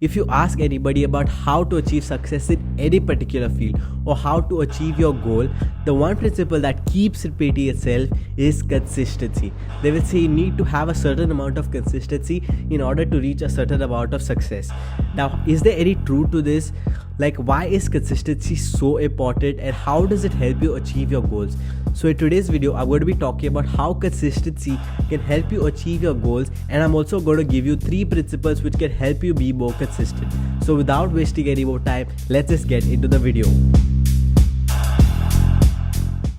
If you ask anybody about how to achieve success in any particular field or how to achieve your goal, the one principle that keeps repeating itself is consistency. They will say you need to have a certain amount of consistency in order to reach a certain amount of success. Now, is there any truth to this? Like, why is consistency so important and how does it help you achieve your goals? So in today's video, I'm going to be talking about how consistency can help you achieve your goals, and I'm also going to give you 3 principles which can help you be more consistent. So without wasting any more time, let's just get into the video.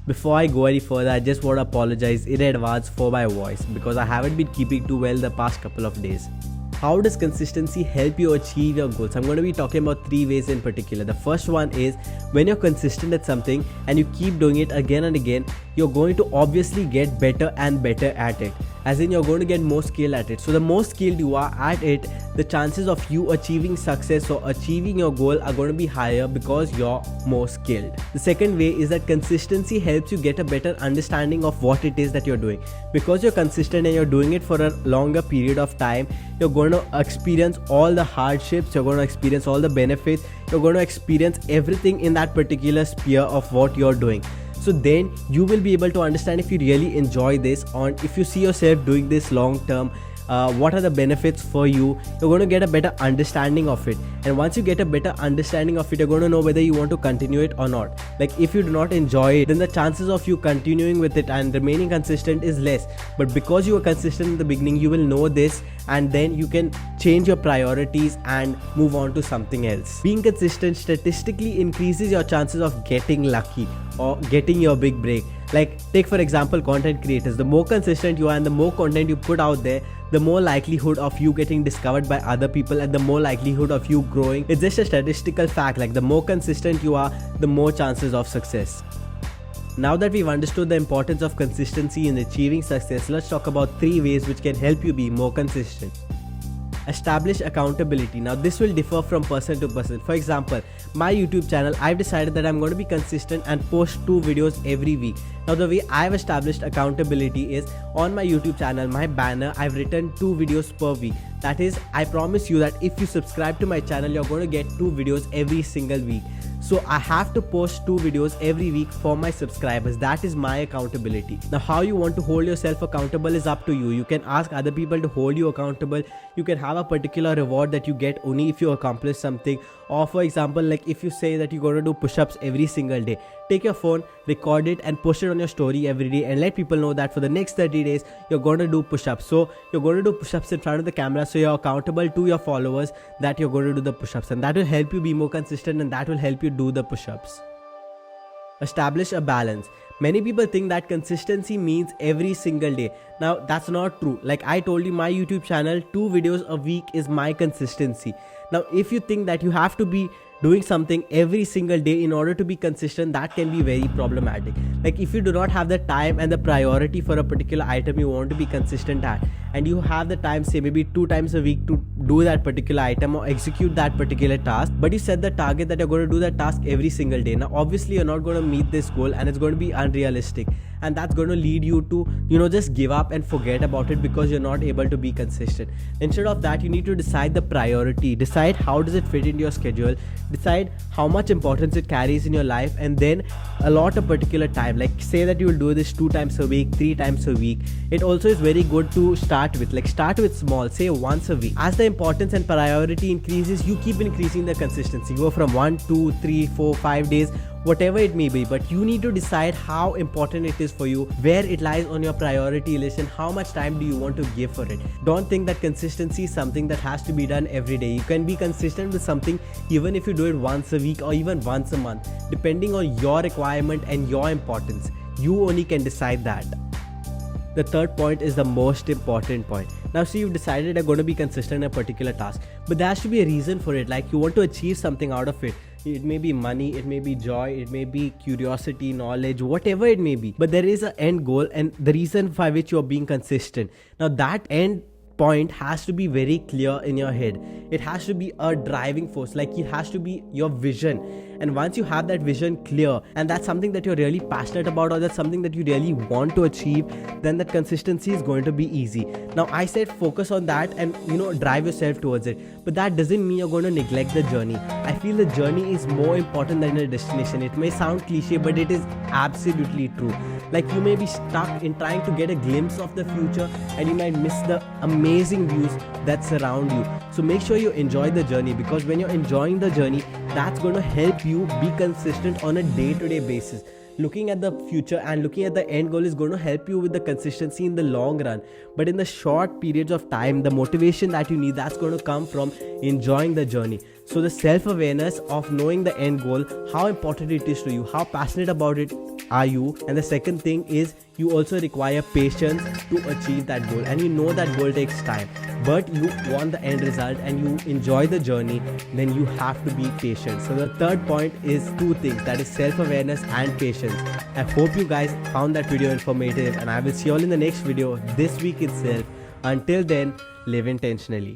Before I go any further, I just want to apologize in advance for my voice because I haven't been keeping too well the past couple of days. How does consistency help you achieve your goals? I'm going to be talking about 3 ways in particular. The first one is when you're consistent at something and you keep doing it again and again, you're going to obviously get better and better at it. As in, you're going to get more skill at it. So the more skilled you are at it, the chances of you achieving success or achieving your goal are going to be higher because you're more skilled. The second way is that consistency helps you get a better understanding of what it is that you're doing. Because you're consistent and you're doing it for a longer period of time, you're going to experience all the hardships, you're going to experience all the benefits, you're going to experience everything in that particular sphere of what you're doing. So then you will be able to understand if you really enjoy this, or if you see yourself doing this long term, what are the benefits for you. You're going to get a better understanding of it, and once you get a better understanding of it, you're going to know whether you want to continue it or not. Like, if you do not enjoy it, then the chances of you continuing with it and remaining consistent is less. But because you were consistent in the beginning, you will know this, and then you can change your priorities and move on to something else. Being consistent statistically increases your chances of getting lucky or getting your big break. Like, take for example content creators. The more consistent you are and the more content you put out there, the more likelihood of you getting discovered by other people and the more likelihood of you growing. It's just a statistical fact. Like, the more consistent you are, the more chances of success. Now that we've understood the importance of consistency in achieving success, let's talk about 3 ways which can help you be more consistent. Establish accountability. Now, this will differ from person to person. For example, my YouTube channel, I've decided that I'm going to be consistent and post 2 videos every week. Now, the way I've established accountability is on my YouTube channel, my banner, I've written 2 videos per week. That is, I promise you that if you subscribe to my channel, you're going to get 2 videos every single week. So I have to post 2 videos every week for my subscribers. That is my accountability. Now, how you want to hold yourself accountable is up to you. You can ask other people to hold you accountable. You can have a particular reward that you get only if you accomplish something. Or for example, like if you say that you're going to do push-ups every single day, take your phone, record it and post it on your story every day and let people know that for the next 30 days, you're going to do push-ups. So you're going to do push-ups in front of the camera, so you're accountable to your followers that you're going to do the push-ups, and that will help you be more consistent and that will help you do the push-ups. Establish a balance. Many people think that consistency means every single day. Now, that's not true. Like I told you, my YouTube channel, 2 videos a week is my consistency. Now, if you think that you have to be doing something every single day in order to be consistent, that can be very problematic. Like, if you do not have the time and the priority for a particular item you want to be consistent at, and you have the time, say maybe 2 times a week to do that particular item or execute that particular task, but you set the target that you're going to do that task every single day. Now, obviously you're not going to meet this goal and it's going to be unrealistic, and that's going to lead you to, just give up and forget about it because you're not able to be consistent. Instead of that, you need to decide the priority, decide how does it fit into your schedule, decide how much importance it carries in your life, and then allot a particular time. Like, say that you will do this 2 times a week, 3 times a week. It also is very good to start with. Like, start with small, say once a week. As the importance and priority increases, you keep increasing the consistency. Go from 1, 2, 3, 4, 5 days, whatever it may be, but you need to decide how important it is for you, where it lies on your priority list, and how much time do you want to give for it. Don't think that consistency is something that has to be done every day. You can be consistent with something even if you do it once a week or even once a month, depending on your requirement and your importance. You only can decide that. The third point is the most important point. Now, see, you've decided you're going to be consistent in a particular task, but there has to be a reason for it. Like, you want to achieve something out of it. It may be money, it may be joy, it may be curiosity, knowledge, whatever it may be. But there is an end goal and the reason for which you're being consistent. Now, that end point has to be very clear in your head. It has to be a driving force, like it has to be your vision. And once you have that vision clear, and that's something that you're really passionate about, or that's something that you really want to achieve, then that consistency is going to be easy. Now I said focus on that and drive yourself towards it, but that doesn't mean you're going to neglect the journey. I feel the journey is more important than the destination. It may sound cliche, but it is absolutely true. Like you may be stuck in trying to get a glimpse of the future, and you might miss the amazing views that surround you. So make sure you enjoy the journey, because when you're enjoying the journey, that's going to help you be consistent on a day-to-day basis. Looking at the future and looking at the end goal is going to help you with the consistency in the long run, but in the short periods of time, the motivation that you need, that's going to come from enjoying the journey. So the self-awareness of knowing the end goal, how important it is to you, how passionate about it are you, and the second thing is you also require patience to achieve that goal, and you know that goal takes time, but you want the end result and you enjoy the journey, then you have to be patient. So the third point is two things, that is self-awareness and patience. I hope you guys found that video informative, and I will see you all in the next video this week itself. Until then, live intentionally.